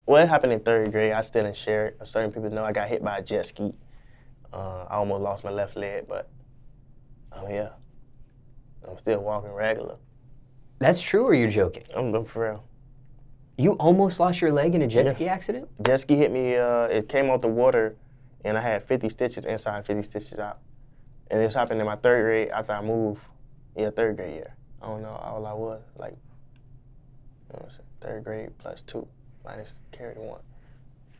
Well, it happened in 3rd grade. I still didn't share it. Certain people know I got hit by a jet ski. I almost lost my left leg, but I'm here. I'm still walking regular. That's true, or you're joking? I'm for real. You almost lost your leg in a jet ski accident? Jet ski hit me, it came out the water, and I had 50 stitches inside, 50 stitches out. And this happened in my 3rd grade after I moved, 3rd grade year. I don't know, all I was, like, you know what I'm saying, 3rd grade plus 2, minus carry 1.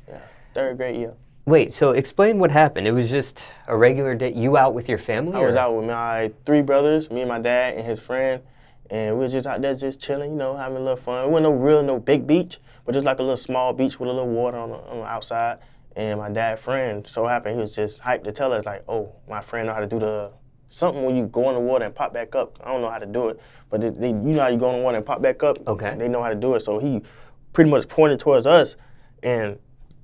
Yeah, 3rd grade year. Wait, so explain what happened. It was just a regular day, you out with your family? I was out with my 3 brothers, me and my dad and his friend, and we was just out there just chilling, you know, having a little fun. It wasn't no big beach, but just like a little small beach with a little water on the outside. And my dad's friend, so happened, he was just hyped to tell us, like, oh, my friend know how to do something when you go in the water and pop back up. I don't know how to do it, but you know how you go in the water and pop back up? Okay. They know how to do it. So he pretty much pointed towards us, and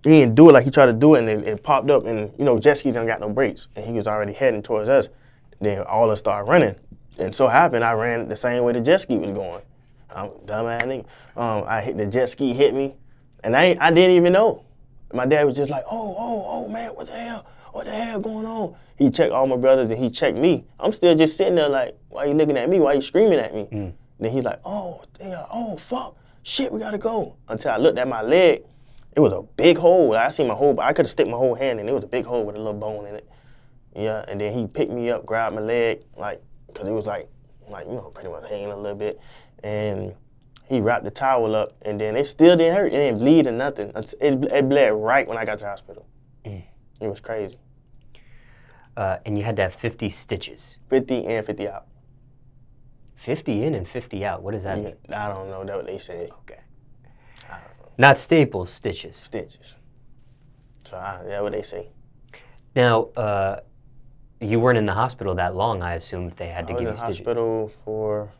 he didn't do it like he tried to do it, and it popped up, and, you know, jet skis don't got no brakes, and he was already heading towards us. Then all of us started running. And so happened, I ran the same way the jet ski was going. I'm dumbass nigga. I hit the jet ski, hit me, and I didn't even know. My dad was just like, oh, man, what the hell going on? He checked all my brothers and he checked me. I'm still just sitting there like, why you looking at me? Why you screaming at me? Then he's like, oh, fuck, shit, we gotta go. Until I looked at my leg, it was a big hole. I seen my whole, I could have stick my whole hand in. It was a big hole with a little bone in it. Yeah, and then he picked me up, grabbed my leg, like, cause it was like, you know, pretty much hanging a little bit. And he wrapped the towel up, and then it still didn't hurt. It didn't bleed or nothing. It bled right when I got to the hospital. It was crazy. And you had to have 50 stitches. 50 in, 50 out. 50 in and 50 out. What does that mean? I don't know. That's what they said. Okay. I don't know. Not staples, stitches. Stitches. So that's what they say. Now, you weren't in the hospital that long, I assume, if they had to give you stitches. I was in the hospital for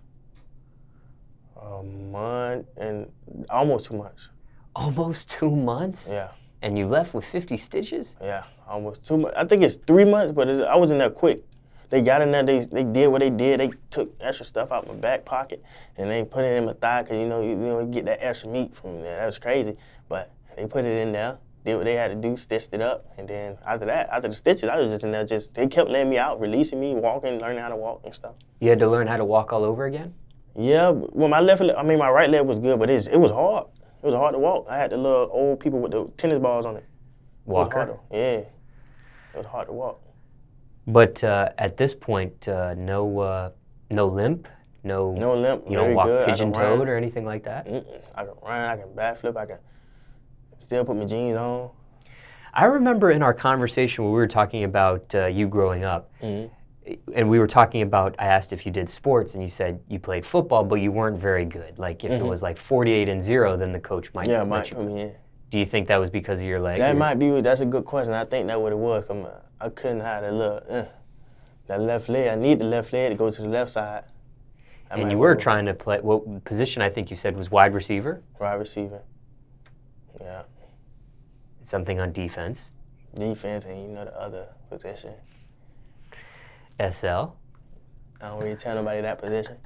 a month and almost 2 months. Almost 2 months? Yeah. And you left with 50 stitches? Yeah, almost 2 months. I think it's 3 months, but I was in there quick. They got in there, they did what they did. They took extra stuff out my back pocket and they put it in my thigh because, you get that extra meat from there. That was crazy. But they put it in there, did what they had to do, stitched it up. And then after that, after the stitches, I was just in there they kept letting me out, releasing me, walking, learning how to walk and stuff. You had to learn how to walk all over again? Yeah, well, my right leg was good, but it was hard. It was hard to walk. I had the little old people with the tennis balls on it. Walker? Yeah, it was hard to walk. But at this point, no limp? No limp. You don't walk pigeon-toed or anything like that? I can run, I can backflip, I can still put my jeans on. I remember in our conversation when we were talking about you growing up, and we were talking about, I asked if you did sports, and you said you played football, but you weren't very good. Like, if it was like 48-0, then the coach might put me in. Do you think that was because of your leg? That might be, that's a good question. I think that's what it was. I couldn't have that left leg. I need the left leg to go to the left side. And you were trying to play, what position I think you said was wide receiver? Wide receiver, yeah. Something on defense? Defense and the other position. SL? I don't really tell nobody that position.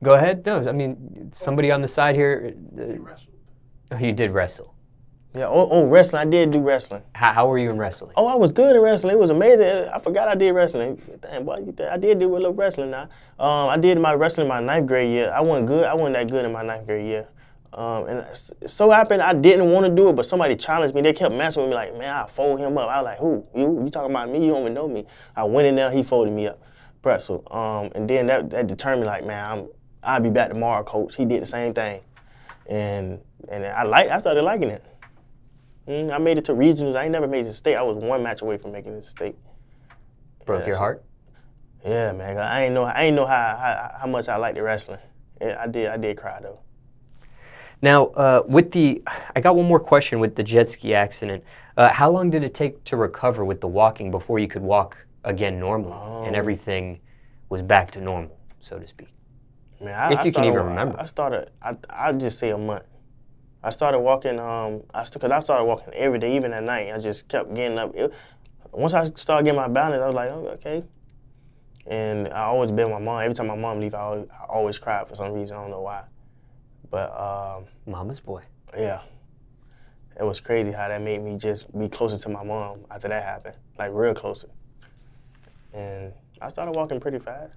Go ahead. No, I mean, somebody on the side here. Oh, you did wrestle. Yeah, wrestling. I did do wrestling. How were you in wrestling? Oh, I was good at wrestling. It was amazing. I forgot I did wrestling. Damn, boy, I did do a little wrestling now. I did my wrestling my 9th grade year. I wasn't good. I wasn't that good in my 9th grade year. And it so happened I didn't want to do it, but somebody challenged me. They kept messing with me like, man, I'll fold him up. I was like, who? You talking about me? You don't even know me. I went in there, he folded me up. Pretzel. And then that determined like, man, I'll be back tomorrow, coach. He did the same thing. And I started liking it. I made it to regionals. I ain't never made it to state. I was 1 match away from making it to state. Broke your heart? Yeah, man. I ain't know how much I liked the wrestling. Yeah, I did cry though. Now, I got one more question with the jet ski accident. How long did it take to recover with the walking before you could walk again normally and everything was back to normal, so to speak? Man, if you can even remember. I'd just say a month. I started walking, because I started walking every day, even at night. I just kept getting up. Once I started getting my balance, I was like, oh, okay. And I always been with my mom. Every time my mom leave, I always cry for some reason. I don't know why. But mama's boy. Yeah, it was crazy how that made me just be closer to my mom after that happened, like real closer. And I started walking pretty fast.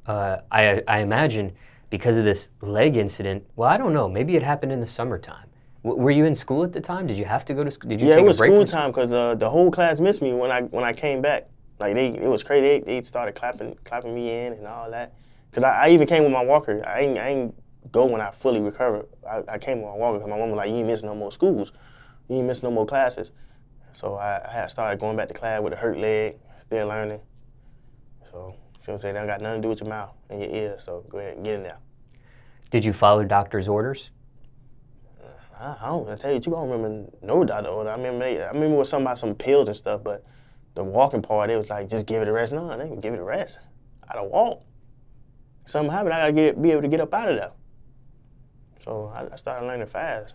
I imagine because of this leg incident. Well, I don't know. Maybe it happened in the summertime. Were you in school at the time? Did you have to go to school? Did you take it was a break school from time because the whole class missed me when I came back. Like it was crazy. They started clapping me in and all that. Cause I even came with my walker. I ain't go when I fully recovered. I came with my walker because my mom was like, you ain't missing no more schools. You ain't missing no more classes. So I had started going back to class with a hurt leg, still learning. So she'll say, that got nothing to do with your mouth and your ears, so go ahead and get in there. Did you follow doctor's orders? I tell you, you don't remember no doctor order. I remember it was something about some pills and stuff, but the walking part, it was like, just give it a rest. No, they didn't give it a rest. I don't walk. Something happened, I gotta be able to get up out of there. So I started learning fast.